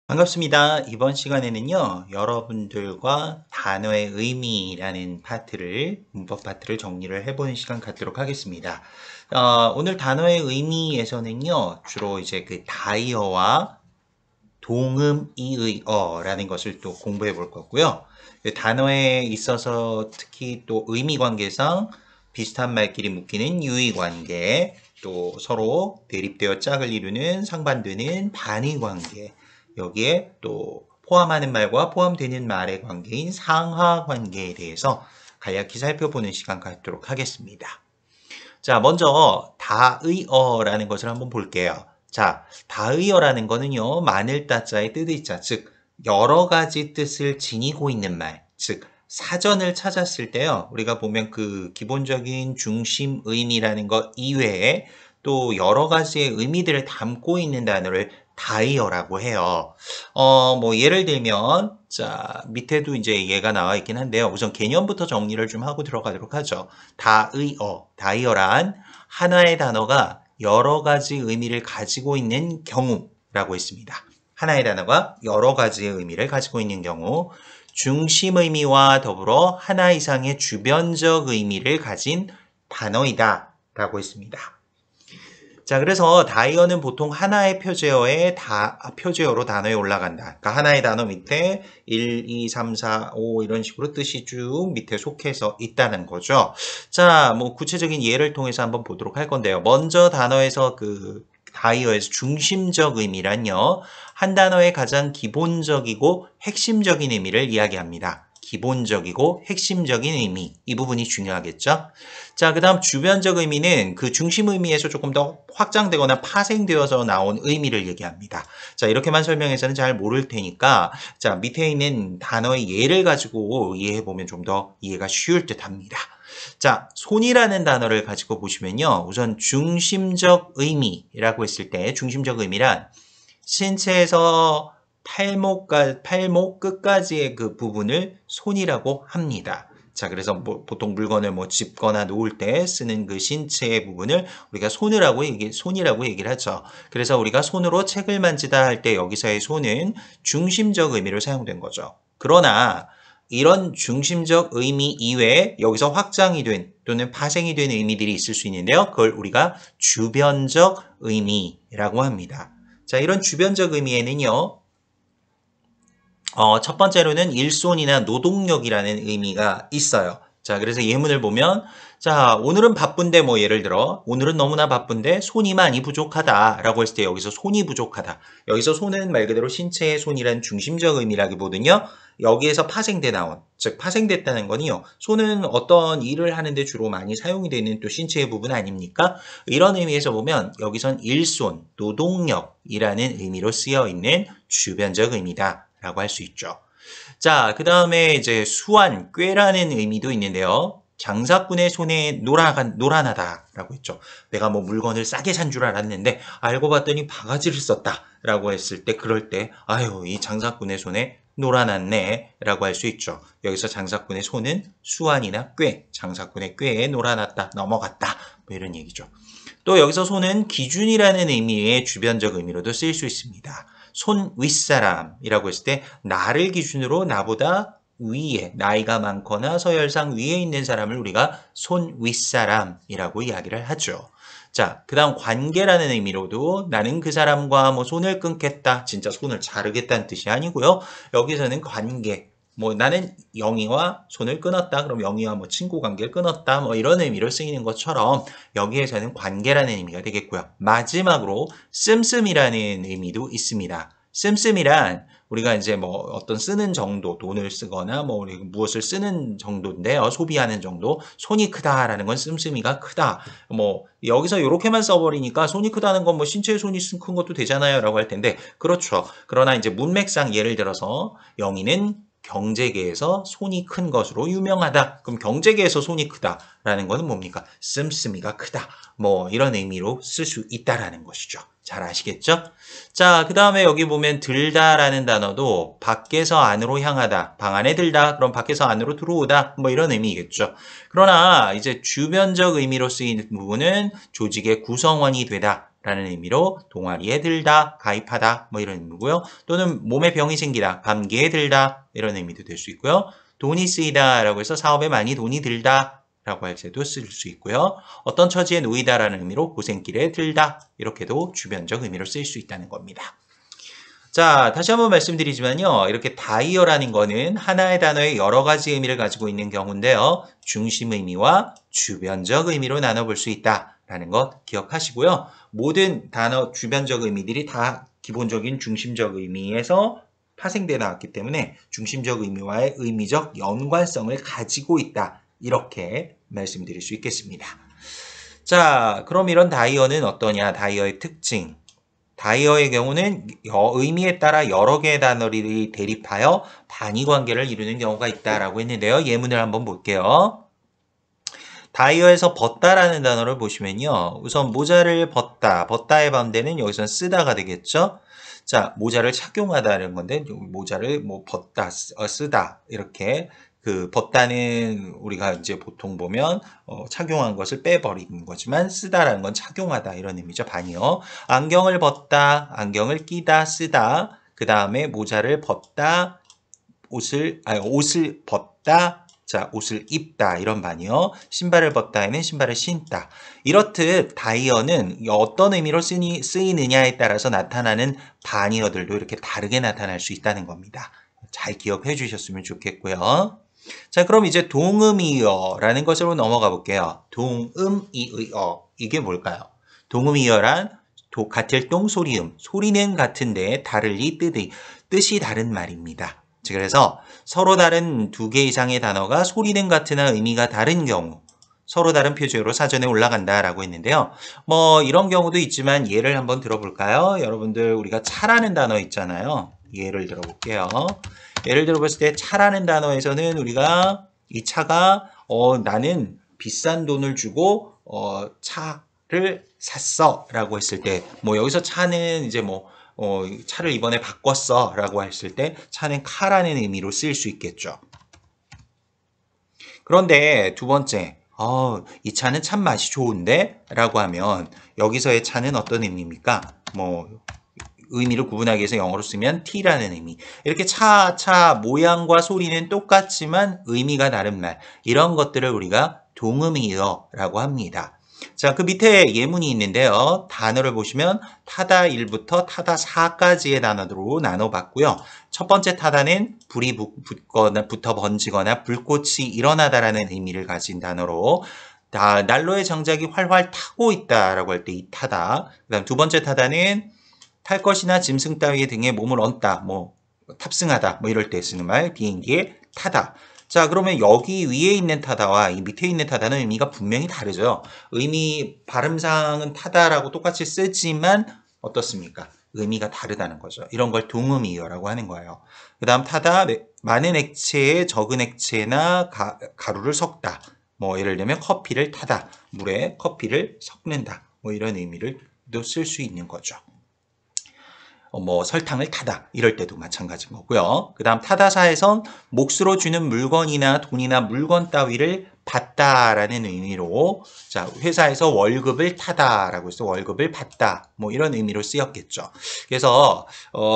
반갑습니다. 이번 시간에는요, 여러분들과 단어의 의미라는 문법 파트를 정리를 해보는 시간 갖도록 하겠습니다. 오늘 단어의 의미에서는요, 주로 이제 그 다이어와 동음 이의어라는 것을 또 공부해 볼 거고요. 그 단어에 있어서 특히 또 의미 관계상 비슷한 말끼리 묶이는 유의 관계, 또 서로 대립되어 짝을 이루는 상반되는 반의 관계, 여기에 또 포함하는 말과 포함되는 말의 관계인 상하 관계에 대해서 간략히 살펴보는 시간 갖도록 하겠습니다. 자, 먼저 다의어라는 것을 한번 볼게요. 자, 다의어라는 거는요, 많을 따자의 뜻의자, 즉 여러 가지 뜻을 지니고 있는 말, 즉 사전을 찾았을 때요, 우리가 보면 그 기본적인 중심 의미라는 것 이외에 또 여러 가지의 의미들을 담고 있는 단어를 다이어라고 해요. 뭐 예를 들면 자, 밑에도 이제 얘가 나와 있긴 한데요. 우선 개념부터 정리를 좀 하고 들어가도록 하죠. 다이어란 하나의 단어가 여러 가지 의미를 가지고 있는 경우라고 했습니다. 하나의 단어가 여러 가지의 의미를 가지고 있는 경우, 중심 의미와 더불어 하나 이상의 주변적 의미를 가진 단어이다 라고 했습니다. 자, 그래서 다이어는 보통 하나의 표제어로 단어에 올라간다. 그러니까 하나의 단어 밑에 1, 2, 3, 4, 5 이런 식으로 뜻이 쭉 밑에 속해서 있다는 거죠. 자, 뭐 구체적인 예를 통해서 한번 보도록 할 건데요. 먼저 단어에서 다이어에서 중심적 의미란요, 한 단어의 가장 기본적이고 핵심적인 의미를 이야기합니다. 기본적이고 핵심적인 의미, 이 부분이 중요하겠죠. 자, 그 다음 주변적 의미는 그 중심 의미에서 조금 더 확장되거나 파생되어서 나온 의미를 얘기합니다. 자, 이렇게만 설명해서는 잘 모를 테니까 자, 밑에 있는 단어의 예를 가지고 이해해보면 좀 더 이해가 쉬울 듯 합니다. 자, 손이라는 단어를 가지고 보시면요, 우선 중심적 의미라고 했을 때 중심적 의미란 신체에서 팔목 끝까지의 그 부분을 손이라고 합니다. 자, 그래서 뭐 보통 물건을 뭐 짚거나 놓을 때 쓰는 그 신체의 부분을 우리가 손이라고 얘기를 하죠. 그래서 우리가 손으로 책을 만지다 할 때 여기서의 손은 중심적 의미로 사용된 거죠. 그러나 이런 중심적 의미 이외에 여기서 확장이 된 또는 파생이 된 의미들이 있을 수 있는데요. 그걸 우리가 주변적 의미라고 합니다. 자, 이런 주변적 의미에는요, 첫 번째로는 일손이나 노동력이라는 의미가 있어요. 자, 그래서 예문을 보면, 자, 오늘은 바쁜데, 뭐 예를 들어, 오늘은 너무나 바쁜데 손이 많이 부족하다라고 했을 때 여기서 손이 부족하다. 여기서 손은 말 그대로 신체의 손이라는 중심적 의미라기보다는요, 여기에서 즉 파생됐다는 거니요, 손은 어떤 일을 하는데 주로 많이 사용이 되는 또 신체의 부분 아닙니까? 이런 의미에서 보면 여기선 일손, 노동력이라는 의미로 쓰여 있는 주변적 의미다 라고 할 수 있죠. 자, 그 다음에 이제 수완, 꾀라는 의미도 있는데요. 장사꾼의 손에 노란하다라고 했죠. 내가 뭐 물건을 싸게 산 줄 알았는데 알고 봤더니 바가지를 썼다라고 했을 때, 그럴 때 아유, 이 장사꾼의 손에 노란났네라고 할 수 있죠. 여기서 장사꾼의 손은 수완이나 장사꾼의 꾀에 노란났다, 넘어갔다, 뭐 이런 얘기죠. 또 여기서 손은 기준이라는 의미의 주변적 의미로도 쓰일 수 있습니다. 손 윗사람이라고 했을 때 나를 기준으로 나보다 위에, 나이가 많거나 서열상 위에 있는 사람을 우리가 손 윗사람이라고 이야기를 하죠. 자, 그 다음 관계라는 의미로도 나는 그 사람과 뭐 손을 끊겠다, 진짜 손을 자르겠다는 뜻이 아니고요. 여기서는 관계, 뭐 나는 영희와 손을 끊었다, 그럼 영희와 뭐 친구 관계를 끊었다, 뭐 이런 의미로 쓰이는 것처럼 여기에서는 관계라는 의미가 되겠고요. 마지막으로 씀씀이라는 의미도 있습니다. 씀씀이란 우리가 이제 뭐 어떤 쓰는 정도, 돈을 쓰거나 뭐 무엇을 쓰는 정도인데요. 소비하는 정도. 손이 크다라는 건 씀씀이가 크다. 뭐 여기서 이렇게만 써버리니까 손이 크다는 건 뭐 신체의 손이 큰 것도 되잖아요 라고 할 텐데, 그렇죠. 그러나 이제 문맥상 예를 들어서 영희는 경제계에서 손이 큰 것으로 유명하다. 그럼 경제계에서 손이 크다라는 것은 뭡니까? 씀씀이가 크다. 뭐 이런 의미로 쓸 수 있다라는 것이죠. 잘 아시겠죠? 자, 그 다음에 여기 보면 들다라는 단어도 밖에서 안으로 향하다, 방 안에 들다, 그럼 밖에서 안으로 들어오다, 뭐 이런 의미겠죠. 그러나 이제 주변적 의미로 쓰이는 부분은 조직의 구성원이 되다 라는 의미로 동아리에 들다, 가입하다 뭐 이런 의미고요. 또는 몸에 병이 생기다, 감기에 들다 이런 의미도 될 수 있고요. 돈이 쓰이다 라고 해서 사업에 많이 돈이 들다 라고 할 때도 쓸 수 있고요. 어떤 처지에 놓이다 라는 의미로 고생길에 들다 이렇게도 주변적 의미로 쓰일 수 있다는 겁니다. 자, 다시 한번 말씀드리지만요. 이렇게 다이어라는 거는 하나의 단어에 여러 가지 의미를 가지고 있는 경우인데요. 중심 의미와 주변적 의미로 나눠볼 수 있다라는 것 기억하시고요. 모든 단어 주변적 의미들이 다 기본적인 중심적 의미에서 파생되어 나왔기 때문에 중심적 의미와의 의미적 연관성을 가지고 있다. 이렇게 말씀드릴 수 있겠습니다. 자, 그럼 이런 다이어는 어떠냐? 다이어의 특징. 다이어의 경우는 의미에 따라 여러 개의 단어들이 대립하여 단위 관계를 이루는 경우가 있다라고 했는데요. 예문을 한번 볼게요. 다이어에서 벗다라는 단어를 보시면요. 우선 모자를 벗다, 벗다의 반대는 여기서는 쓰다가 되겠죠. 자, 모자를 착용하다는 건데 모자를 뭐 벗다, 쓰다 이렇게 그 벗다는 우리가 이제 보통 보면 착용한 것을 빼버리는 거지만 쓰다라는 건 착용하다 이런 의미죠. 반이요. 안경을 벗다, 안경을 끼다, 쓰다. 그 다음에 모자를 벗다, 옷을 벗다. 자, 옷을 입다 이런 반이요. 신발을 벗다에는 신발을 신다. 이렇듯 다이어는 어떤 의미로 쓰이느냐에 따라서 나타나는 반이어들도 이렇게 다르게 나타날 수 있다는 겁니다. 잘 기억해 주셨으면 좋겠고요. 자, 그럼 이제 동음이어라는 것으로 넘어가 볼게요. 동음이어 이게 뭘까요? 동음이어란 같을 동 소리음, 소리는 같은데 다르리 뜻이 다른 말입니다. 그래서 서로 다른 두 개 이상의 단어가 소리는 같으나 의미가 다른 경우 서로 다른 표준어로 사전에 올라간다라고 했는데요. 뭐 이런 경우도 있지만 예를 한번 들어볼까요? 여러분들 우리가 차라는 단어 있잖아요. 예를 들어볼게요. 예를 들어봤을 때 차라는 단어에서는 우리가 이 차가 나는 비싼 돈을 주고 차를 샀어 라고 했을 때 뭐 여기서 차는 이제 뭐 차를 이번에 바꿨어 라고 했을 때 차는 카라는 의미로 쓰일 수 있겠죠. 그런데 두 번째 이 차는 참 맛이 좋은데 라고 하면 여기서의 차는 어떤 의미입니까? 뭐 의미를 구분하기 위해서 영어로 쓰면 T라는 의미. 이렇게 차 모양과 소리는 똑같지만 의미가 다른 말. 이런 것들을 우리가 동음이어라고 합니다. 자, 그 밑에 예문이 있는데요. 단어를 보시면 타다 1부터 타다 4까지의 단어로 나눠봤고요. 첫 번째 타다는 불이 붙어 번지거나 불꽃이 일어나다라는 의미를 가진 단어로 난로의 장작이 활활 타고 있다라고 할 때 이 타다. 그다음 두 번째 타다는 탈 것이나 짐승 따위의 등에 몸을 얹다, 뭐 탑승하다, 뭐 이럴 때 쓰는 말, 비행기에 타다. 자, 그러면 여기 위에 있는 타다와 이 밑에 있는 타다는 의미가 분명히 다르죠. 의미 발음상은 타다라고 똑같이 쓰지만 어떻습니까? 의미가 다르다는 거죠. 이런 걸 동음이어라고 하는 거예요. 그 다음 타다, 많은 액체에 적은 액체나 가루를 섞다. 뭐 예를 들면 커피를 타다, 물에 커피를 섞는다. 뭐 이런 의미를도 쓸 수 있는 거죠. 뭐 설탕을 타다 이럴 때도 마찬가지인 거고요. 그 다음 타다사에선 몫으로 주는 물건이나 돈이나 물건 따위를 받다라는 의미로 자 회사에서 월급을 타다라고 해서 월급을 받다 뭐 이런 의미로 쓰였겠죠. 그래서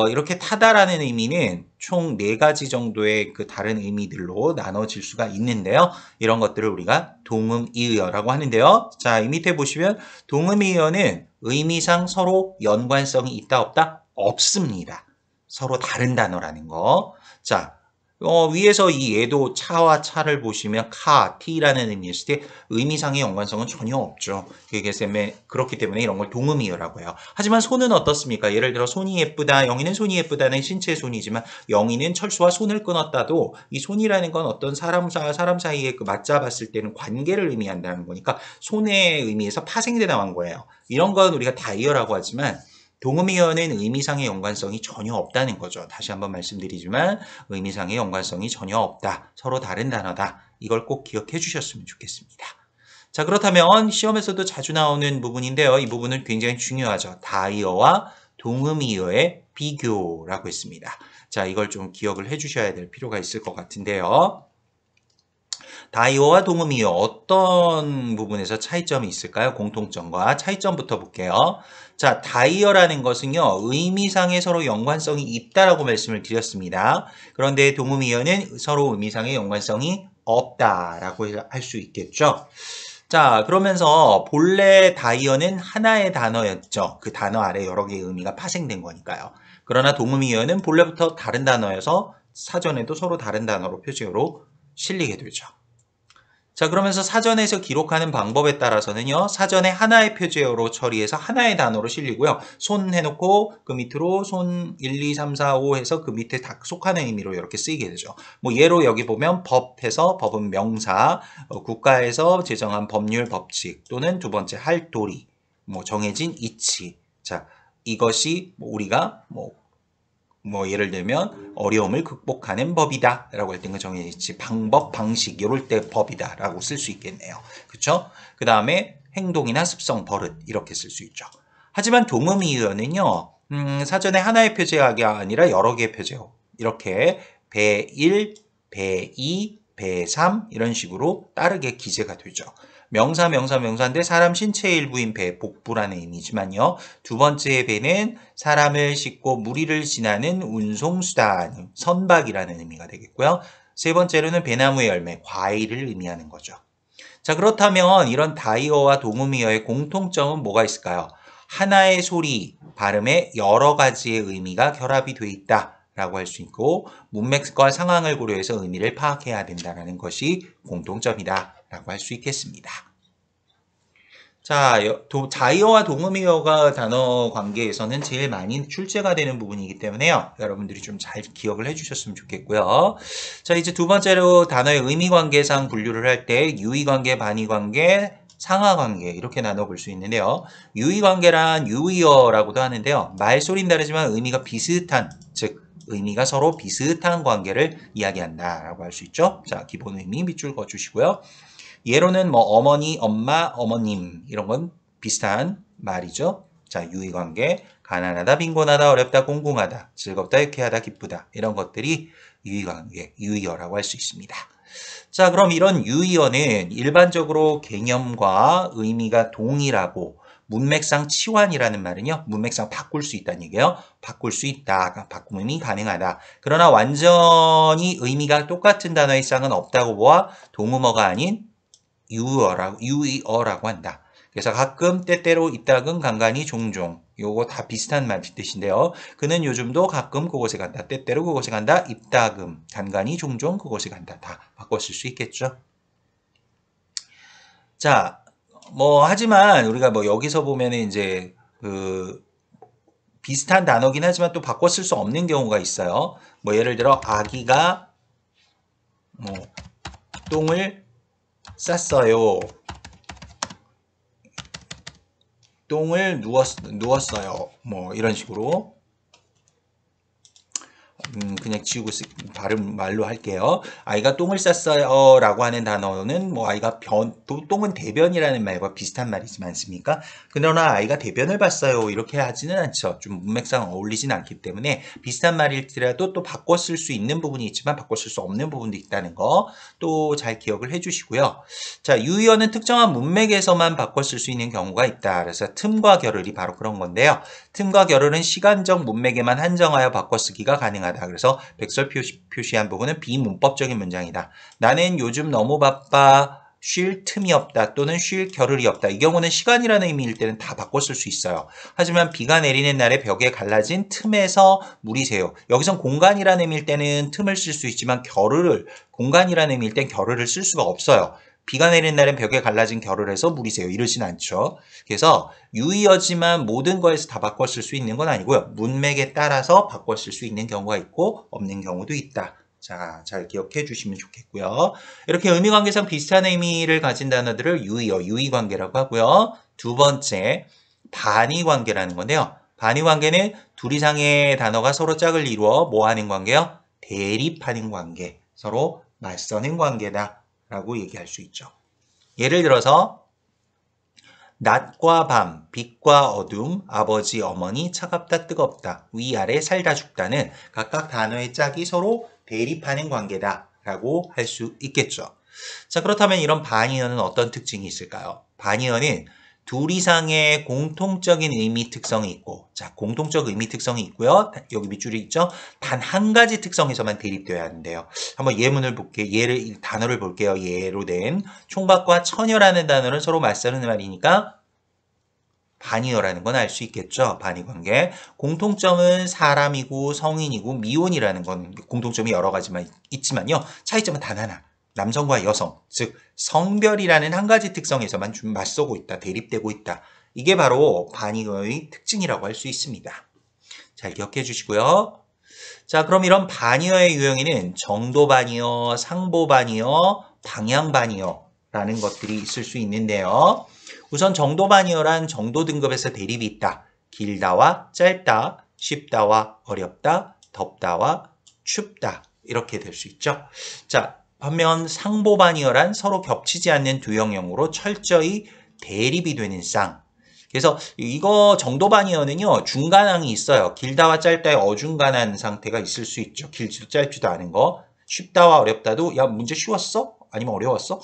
이렇게 타다라는 의미는 총 4가지 정도의 그 다른 의미들로 나눠질 수가 있는데요. 이런 것들을 우리가 동음이어라고 하는데요. 자, 이 밑에 보시면 동음이어는 의미상 서로 연관성이 있다 없다? 없습니다. 서로 다른 단어라는 거. 자, 위에서 이 얘도 차와 차를 보시면 T라는 의미였을 때 의미상의 연관성은 전혀 없죠. 그렇기 때문에 이런 걸 동음이어라고 해요. 하지만 손은 어떻습니까? 예를 들어 손이 예쁘다. 영희는 손이 예쁘다는 신체의 손이지만 영희는 철수와 손을 끊었다도 이 손이라는 건 어떤 사람 사이에 맞잡았을 때는 관계를 의미한다는 거니까 손의 의미에서 파생돼 나온 거예요. 이런 건 우리가 다이어라고 하지만 동음이어는 의미상의 연관성이 전혀 없다는 거죠. 다시 한번 말씀드리지만 의미상의 연관성이 전혀 없다. 서로 다른 단어다. 이걸 꼭 기억해 주셨으면 좋겠습니다. 자, 그렇다면 시험에서도 자주 나오는 부분인데요. 이 부분은 굉장히 중요하죠. 다이어와 동음이어의 비교라고 했습니다. 자, 이걸 좀 기억을 해 주셔야 될 필요가 있을 것 같은데요. 다이어와 동음이어 어떤 부분에서 차이점이 있을까요? 공통점과 차이점부터 볼게요. 자, 다이어라는 것은요, 의미상에 서로 연관성이 있다라고 말씀을 드렸습니다. 그런데 동음이어는 서로 의미상의 연관성이 없다라고 할 수 있겠죠. 자, 그러면서 본래 다이어는 하나의 단어였죠. 그 단어 아래 여러 개의 의미가 파생된 거니까요. 그러나 동음이어는 본래부터 다른 단어여서 사전에도 서로 다른 단어로 표지어로 실리게 되죠. 자, 그러면서 사전에서 기록하는 방법에 따라서는요, 사전에 하나의 표제어로 처리해서 하나의 단어로 실리고요. 손 해놓고 그 밑으로 손 1, 2, 3, 4, 5 해서 그 밑에 다 속하는 의미로 이렇게 쓰이게 되죠. 뭐 예로 여기 보면 법해서 법은 명사, 국가에서 제정한 법률 법칙 또는 두 번째 할도리, 뭐 정해진 이치. 자, 이것이 우리가 뭐 예를 들면 어려움을 극복하는 법이다 라고 할 때는 정해있지 방법, 방식 이럴 때 법이다 라고 쓸 수 있겠네요. 그렇죠? 그 다음에 행동이나 습성, 버릇 이렇게 쓸 수 있죠. 하지만 동음이어는요 사전에 하나의 표제어가 아니라 여러 개의 표제어 이렇게 배1, 배2, 배3 이런 식으로 빠르게 기재가 되죠. 명사인데 사람 신체의 일부인 배, 복부라는 의미지만요. 두 번째 배는 사람을 싣고 무리를 지나는 운송수단, 선박이라는 의미가 되겠고요. 세 번째로는 배나무의 열매, 과일을 의미하는 거죠. 자, 그렇다면 이런 다이어와 동음이어의 공통점은 뭐가 있을까요? 하나의 소리, 발음에 여러 가지의 의미가 결합이 돼 있다. 라고 할 수 있고 문맥과 상황을 고려해서 의미를 파악해야 된다는 것이 공통점이다 라고 할 수 있겠습니다. 자, 다이어와 동음이어가 단어 관계에서는 제일 많이 출제가 되는 부분이기 때문에요. 여러분들이 좀 잘 기억을 해주셨으면 좋겠고요. 자, 이제 두 번째로 단어의 의미 관계상 분류를 할 때 유의관계, 반의관계, 상하관계 이렇게 나눠볼 수 있는데요. 유의관계란 유의어라고도 하는데요. 말소리는 다르지만 의미가 비슷한, 즉 의미가 서로 비슷한 관계를 이야기한다라고 할 수 있죠. 자, 기본 의미 밑줄 그어주시고요. 예로는 뭐 어머니, 엄마, 어머님 이런 건 비슷한 말이죠. 자, 유의관계, 가난하다, 빈곤하다, 어렵다, 공공하다, 즐겁다, 유쾌하다, 기쁘다 이런 것들이 유의관계, 유의어라고 할 수 있습니다. 자, 그럼 이런 유의어는 일반적으로 개념과 의미가 동일하고 문맥상 치환이라는 말은요. 문맥상 바꿀 수 있다는 얘기예요. 바꿀 수 있다. 바꿈이 가능하다. 그러나 완전히 의미가 똑같은 단어의 쌍은 없다고 보아 동음어가 아닌 유의어라고 한다. 그래서 가끔, 때때로, 이따금, 간간히, 종종 요거 다 비슷한 말 뜻인데요. 그는 요즘도 가끔 그곳에 간다. 때때로 그곳에 간다. 이따금, 간간히, 종종 그곳에 간다. 다 바꿔 쓸 수 있겠죠. 자, 하지만 우리가 여기서 보면은 이제 비슷한 단어긴 하지만 또 바꿔 쓸 수 없는 경우가 있어요. 예를 들어 아기가 똥을 쌌어요. 똥을 누웠어요. 이런 식으로 그냥 지우고 발음 말로 할게요. 아이가 똥을 쌌어요 라고 하는 단어는 아이가 똥은 대변이라는 말과 비슷한 말이지 않습니까? 그러나 아이가 대변을 봤어요 이렇게 하지는 않죠. 좀 문맥상 어울리진 않기 때문에 비슷한 말일지라도 또 바꿔 쓸 수 있는 부분이 있지만 바꿔 쓸 수 없는 부분도 있다는 거 또 잘 기억을 해주시고요. 자, 유의어는 특정한 문맥에서만 바꿔 쓸 수 있는 경우가 있다. 그래서 틈과 결을이 바로 그런 건데요. 틈과 결을은 시간적 문맥에만 한정하여 바꿔 쓰기가 가능하다. 그래서 백설 표시한 부분은 비문법적인 문장이다. 나는 요즘 너무 바빠. 쉴 틈이 없다 또는 쉴 겨를이 없다. 이 경우는 시간이라는 의미일 때는 다 바꿔 쓸 수 있어요. 하지만 비가 내리는 날에 벽에 갈라진 틈에서 물이 새요. 여기선 공간이라는 의미일 때는 틈을 쓸 수 있지만 공간이라는 의미일 땐 겨를을 쓸 수가 없어요. 비가 내리는 날엔 벽에 갈라진 겨를에서 물이 새요. 이러진 않죠. 그래서 유의어지만 모든 거에서 다 바꿔 쓸 수 있는 건 아니고요. 문맥에 따라서 바꿔 쓸 수 있는 경우가 있고 없는 경우도 있다. 자, 잘 기억해 주시면 좋겠고요. 이렇게 의미관계상 비슷한 의미를 가진 단어들을 유의어, 유의관계라고 하고요. 두 번째, 반의관계라는 건데요. 반의관계는 둘 이상의 단어가 서로 짝을 이루어 뭐 하는 관계요? 대립하는 관계, 서로 맞서는 관계다 라고 얘기할 수 있죠. 예를 들어서 낮과 밤, 빛과 어둠, 아버지, 어머니, 차갑다, 뜨겁다, 위아래, 살다, 죽다는 각각 단어의 짝이 서로 대립하는 관계다 라고 할 수 있겠죠. 자, 그렇다면 이런 반의어는 어떤 특징이 있을까요? 반의어는 둘 이상의 공통적인 의미 특성이 있고, 자, 공통적 의미 특성이 있고요. 여기 밑줄이 있죠? 단 한 가지 특성에서만 대립되어야 하는데요. 한번 예문을 볼게요. 단어를 볼게요. 예로 된 총각과 처녀라는 단어는 서로 맞서는 말이니까 반의어라는 건 알 수 있겠죠. 반의관계. 공통점은 사람이고 성인이고 미혼이라는 건 공통점이 여러 가지만 있지만요. 차이점은 단 하나. 남성과 여성, 즉 성별이라는 한 가지 특성에서만 좀 맞서고 있다, 대립되고 있다. 이게 바로 반의어의 특징이라고 할 수 있습니다. 잘 기억해 주시고요. 자, 그럼 이런 반의어의 유형에는 정도 반의어, 상보 반의어, 방향 반의어라는 것들이 있을 수 있는데요. 우선 정도 반의어란 정도 등급에서 대립이 있다. 길다와 짧다, 쉽다와 어렵다, 덥다와 춥다. 이렇게 될 수 있죠. 자, 반면 상보 반의어란 서로 겹치지 않는 두 형용으로 철저히 대립이 되는 쌍. 그래서 이거 정도 반의어는요, 중간항이 있어요. 길다와 짧다의 어중간한 상태가 있을 수 있죠. 길지도 짧지도 않은 거. 쉽다와 어렵다도, 야, 문제 쉬웠어? 아니면 어려웠어?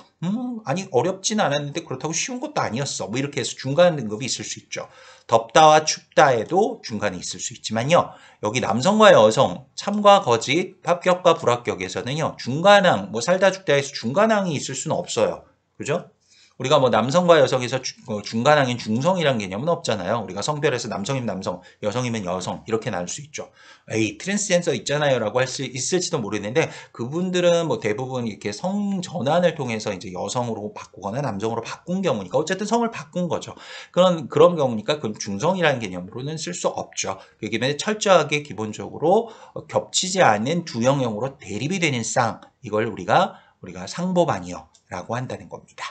아니, 어렵진 않았는데 그렇다고 쉬운 것도 아니었어. 뭐 이렇게 해서 중간 등급이 있을 수 있죠. 덥다와 춥다에도 중간에 있을 수 있지만요. 여기 남성과 여성, 참과 거짓, 합격과 불합격에서는요, 중간항, 뭐 살다 죽다에서 중간항이 있을 수는 없어요. 그죠? 우리가 뭐 남성과 여성에서 중간항인 중성이란 개념은 없잖아요. 우리가 성별에서 남성이면 남성, 여성이면 여성 이렇게 나눌 수 있죠. 에이, 트랜스젠더 있잖아요 라고 할 수 있을지도 모르는데 그분들은 뭐 대부분 이렇게 성 전환을 통해서 이제 여성으로 바꾸거나 남성으로 바꾼 경우니까 어쨌든 성을 바꾼 거죠. 그런 경우니까 그럼 중성이라는 개념으로는 쓸 수 없죠. 그렇기 때문에 철저하게 기본적으로 겹치지 않는 두 영역으로 대립이 되는 쌍, 이걸 우리가 상보반의어라고 한다는 겁니다.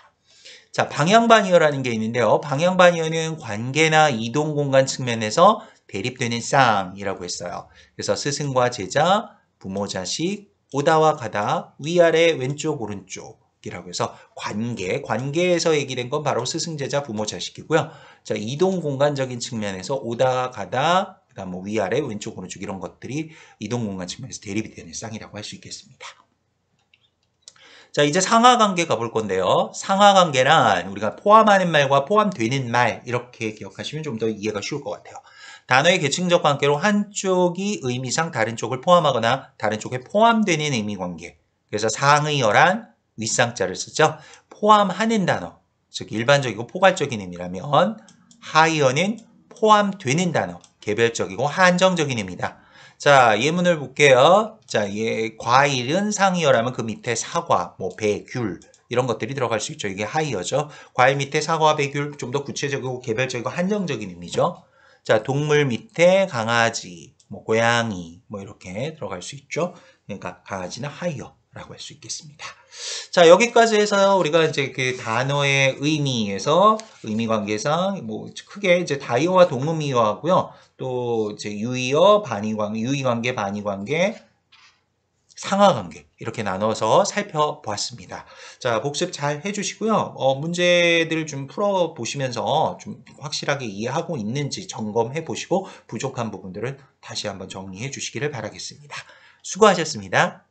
자, 방향반의어라는 게 있는데요. 방향반의어는 관계나 이동 공간 측면에서 대립되는 쌍이라고 했어요. 그래서 스승과 제자, 부모 자식, 오다와 가다, 위아래, 왼쪽, 오른쪽이라고 해서 관계에서 얘기된 건 바로 스승, 제자, 부모, 자식이고요. 자, 이동 공간적인 측면에서 오다, 가다, 그다음 뭐 위아래, 왼쪽, 오른쪽 이런 것들이 이동 공간 측면에서 대립이 되는 쌍이라고 할 수 있겠습니다. 자, 이제 상하관계 가볼 건데요. 상하관계란 우리가 포함하는 말과 포함되는 말 이렇게 기억하시면 좀 더 이해가 쉬울 것 같아요. 단어의 계층적 관계로 한쪽이 의미상 다른 쪽을 포함하거나 다른 쪽에 포함되는 의미 관계. 그래서 상의어란 윗상자를 쓰죠. 포함하는 단어, 즉 일반적이고 포괄적인 의미라면 하의어는 포함되는 단어, 개별적이고 한정적인 의미다. 자, 예문을 볼게요. 자, 과일은 상이어라면 그 밑에 사과, 뭐 배, 귤 이런 것들이 들어갈 수 있죠. 이게 하이어죠. 과일 밑에 사과, 배, 귤 좀 더 구체적이고 개별적이고 한정적인 의미죠. 자, 동물 밑에 강아지, 뭐 고양이 뭐 이렇게 들어갈 수 있죠. 그러니까 강아지는 하이어라고 할 수 있겠습니다. 자, 여기까지 해서 우리가 이제 그 단어의 의미에서 의미 관계상 뭐 크게 이제 다이어와 동음이어하고요. 또 이제 유의어, 유의관계, 반의관계, 상하관계 이렇게 나눠서 살펴보았습니다. 자, 복습 잘 해주시고요. 문제들 좀 풀어보시면서 좀 확실하게 이해하고 있는지 점검해 보시고 부족한 부분들은 다시 한번 정리해 주시기를 바라겠습니다. 수고하셨습니다.